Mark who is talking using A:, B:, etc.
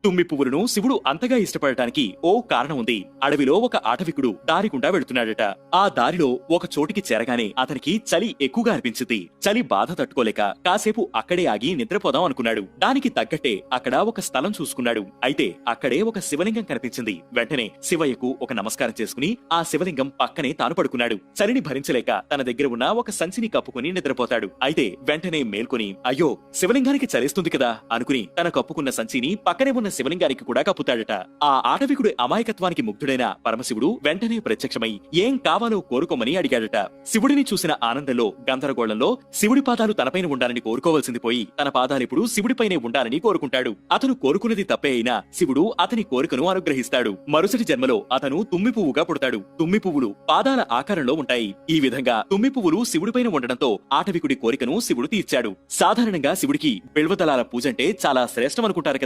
A: తుమ్మి పువ్వులను శివుడు అంతగా ఇష్టపడటానికి ఓ కారణం ఉంది. అడవిలో ఒక ఆటవికుడు దారి గుండా వెళుతున్నాడట. ఆ దారిలో ఒక చోటికి చేరగానే అతనికి చలి ఎక్కువగా అనిపించింది. చలి బాధ తట్టుకోలేక కాసేపు అక్కడే ఆగి నిద్రపోదాం అనుకున్నాడు. దానికి తగ్గట్టే అక్కడ ఒక స్థలం చూసుకున్నాడు. అయితే అక్కడే ఒక శివలింగం కనిపించింది. వెంటనే శివయ్యకు ఒక నమస్కారం చేసుకుని ఆ శివలింగం పక్కనే తాను పడుకున్నాడు. చలిని భరించలేక తన దగ్గర ఉన్న ఒక సంచిని కప్పుకుని నిద్రపోతాడు. అయితే వెంటనే మేల్కొని అయ్యో శివలింగానికి చలిస్తుంది కదా అనుకుని తన కప్పుకున్న సంచిని పక్కనే ఉన్న శివలింగానికి కూడా కప్పుతాడట. ఆ ఆటవికుడి అమాయకత్వానికి ముగ్ధుడైన పరమశివుడు వెంటనే ప్రత్యక్షమై ఏం కావాలో కోరుకోమని అడిగాడట. శివుడిని చూసిన ఆనందంలో గందరగోళంలో శివుడి పాదాలు తనపైన ఉండాలని కోరుకోవాల్సింది పోయి తన పాదాలిప్పుడు శివుడిపైనే ఉండాలని కోరుకుంటాడు. అతను కోరుకున్నది తప్పే అయినా శివుడు అతని కోరికను అనుగ్రహిస్తాడు. మరుసటి జన్మలో అతను తుమ్మి పువ్వుగా పుడతాడు. తుమ్మి పువ్వులు పాదాల ఆకారంలో ఉంటాయి. ఈ విధంగా తుమ్మి పువ్వులు శివుడిపైన ఉండడంతో ఆటవికుడి కోరికను శివుడు తీర్చాడు. సాధారణంగా శివుడికి బిల్వదళాల పూజంటే చాలా శ్రేష్టమనుకుంటారు కదా.